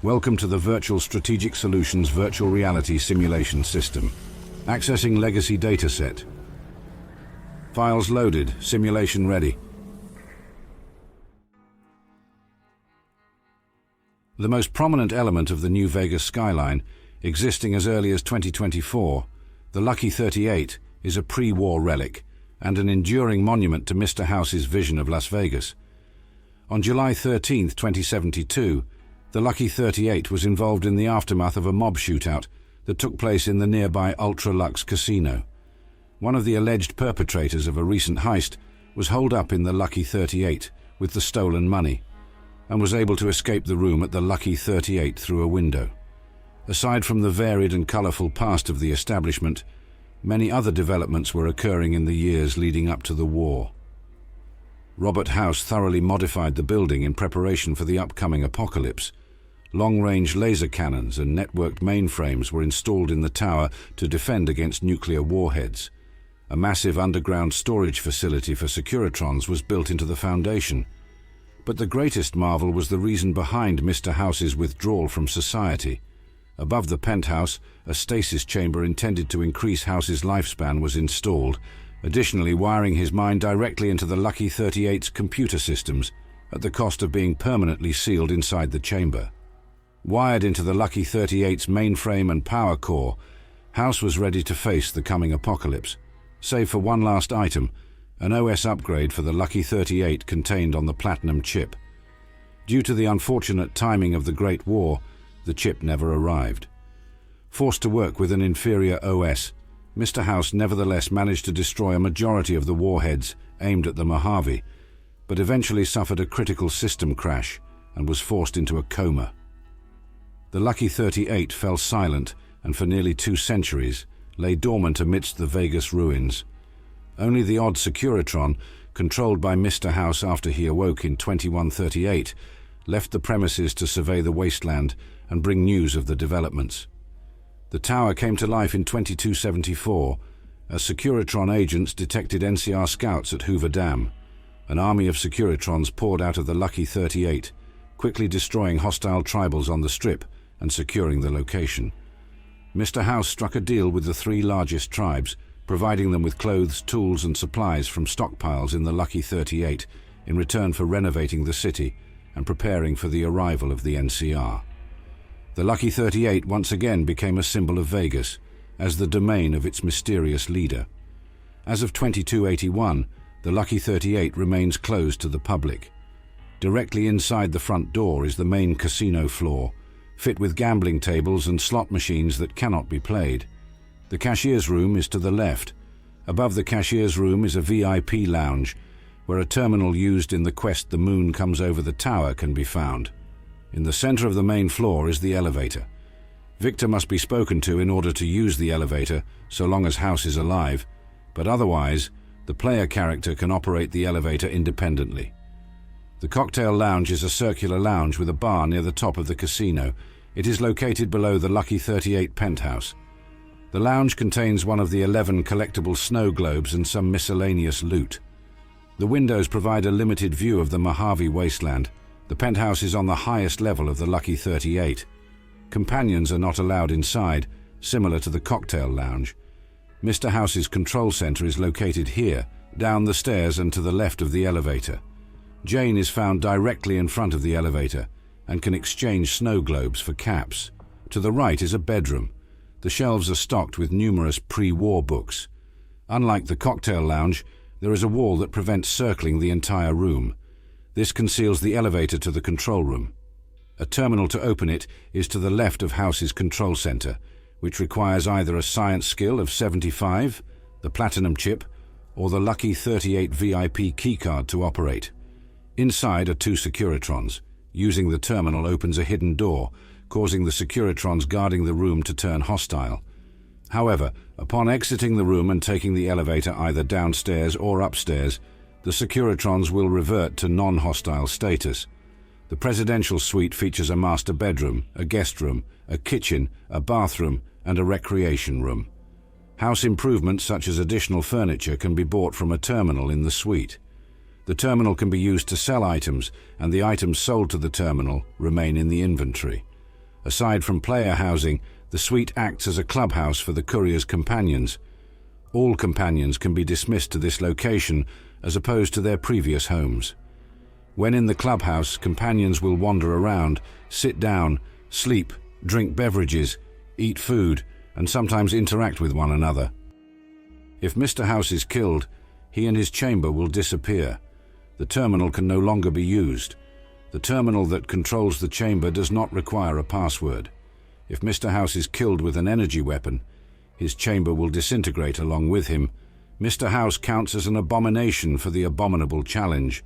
Welcome to the Virtual Strategic Solutions Virtual Reality Simulation System. Accessing Legacy Dataset. Files loaded. Simulation ready. The most prominent element of the New Vegas skyline, existing as early as 2024, the Lucky 38, is a pre-war relic and an enduring monument to Mr. House's vision of Las Vegas. On July 13, 2072, the Lucky 38 was involved in the aftermath of a mob shootout that took place in the nearby ultra-luxe casino. One of the alleged perpetrators of a recent heist was holed up in the Lucky 38 with the stolen money and was able to escape the room at the Lucky 38 through a window. Aside from the varied and colorful past of the establishment, many other developments were occurring in the years leading up to the war. Robert House thoroughly modified the building in preparation for the upcoming apocalypse. Long-range laser cannons and networked mainframes were installed in the tower to defend against nuclear warheads. A massive underground storage facility for Securitrons was built into the foundation. But the greatest marvel was the reason behind Mr. House's withdrawal from society. Above the penthouse, a stasis chamber intended to increase House's lifespan was installed, additionally wiring his mind directly into the Lucky 38's computer systems, at the cost of being permanently sealed inside the chamber. Wired into the Lucky 38's mainframe and power core, House was ready to face the coming apocalypse, save for one last item, an OS upgrade for the Lucky 38 contained on the Platinum chip. Due to the unfortunate timing of the Great War, the chip never arrived. Forced to work with an inferior OS, Mr. House nevertheless managed to destroy a majority of the warheads aimed at the Mojave, but eventually suffered a critical system crash and was forced into a coma. The Lucky 38 fell silent and for nearly 2 centuries lay dormant amidst the Vegas ruins. Only the odd Securitron, controlled by Mr. House after he awoke in 2138, left the premises to survey the wasteland and bring news of the developments. The tower came to life in 2274 as Securitron agents detected NCR scouts at Hoover Dam. An army of Securitrons poured out of the Lucky 38, quickly destroying hostile tribals on the Strip and securing the location. Mr. House struck a deal with the 3 largest tribes, providing them with clothes, tools and supplies from stockpiles in the Lucky 38 in return for renovating the city and preparing for the arrival of the NCR. The Lucky 38 once again became a symbol of Vegas, as the domain of its mysterious leader. As of 2281, the Lucky 38 remains closed to the public. Directly inside the front door is the main casino floor, fit with gambling tables and slot machines that cannot be played. The cashier's room is to the left. Above the cashier's room is a VIP lounge, where a terminal used in the quest The Moon Comes Over the Tower can be found. In the center of the main floor is the elevator. Victor must be spoken to in order to use the elevator, so long as House is alive, but otherwise, the player character can operate the elevator independently. The cocktail lounge is a circular lounge with a bar near the top of the casino. It is located below the Lucky 38 penthouse. The lounge contains one of the 11 collectible snow globes and some miscellaneous loot. The windows provide a limited view of the Mojave Wasteland. The penthouse is on the highest level of the Lucky 38. Companions are not allowed inside, similar to the cocktail lounge. Mr. House's control center is located here, down the stairs and to the left of the elevator. Jane is found directly in front of the elevator and can exchange snow globes for caps. To the right is a bedroom. The shelves are stocked with numerous pre-war books. Unlike the cocktail lounge, there is a wall that prevents circling the entire room. This conceals the elevator to the control room. A terminal to open it is to the left of House's control center, which requires either a science skill of 75, the Platinum chip, or the Lucky 38 VIP keycard to operate. Inside are 2 Securitrons. Using the terminal opens a hidden door, causing the Securitrons guarding the room to turn hostile. However, upon exiting the room and taking the elevator either downstairs or upstairs, the Securitrons will revert to non-hostile status. The presidential suite features a master bedroom, a guest room, a kitchen, a bathroom, and a recreation room. House improvements such as additional furniture can be bought from a terminal in the suite. The terminal can be used to sell items, and the items sold to the terminal remain in the inventory. Aside from player housing, the suite acts as a clubhouse for the courier's companions. All companions can be dismissed to this location as opposed to their previous homes. When in the clubhouse, companions will wander around, sit down, sleep, drink beverages, eat food, and sometimes interact with one another. If Mr. House is killed, he and his chamber will disappear. The terminal can no longer be used. The terminal that controls the chamber does not require a password. If Mr. House is killed with an energy weapon, his chamber will disintegrate along with him. Mr. House counts as an abomination for the abominable challenge.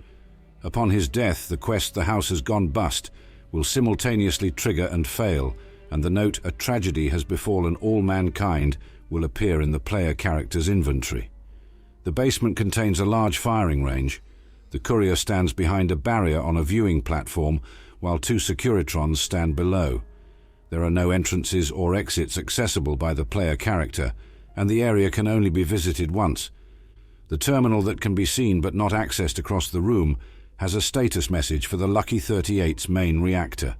Upon his death, the quest "The House Has Gone Bust" will simultaneously trigger and fail, and the note "A tragedy has befallen all mankind" will appear in the player character's inventory. The basement contains a large firing range. The courier stands behind a barrier on a viewing platform, while 2 Securitrons stand below. There are no entrances or exits accessible by the player character, and the area can only be visited once. The terminal that can be seen but not accessed across the room has a status message for the Lucky 38's main reactor.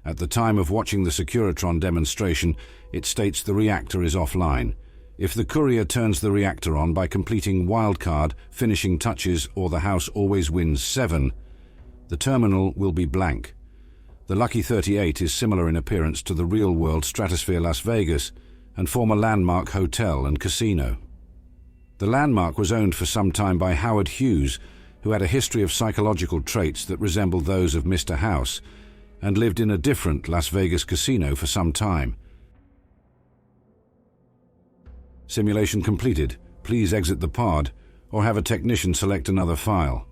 At the time of watching the Securitron demonstration, it states the reactor is offline. If the courier turns the reactor on by completing wildcard, finishing touches, or the house always wins 7, the terminal will be blank. The Lucky 38 is similar in appearance to the real-world Stratosphere Las Vegas and former Landmark Hotel and Casino. The Landmark was owned for some time by Howard Hughes, who had a history of psychological traits that resembled those of Mr. House, and lived in a different Las Vegas casino for some time. Simulation completed. Please exit the pod, or have a technician select another file.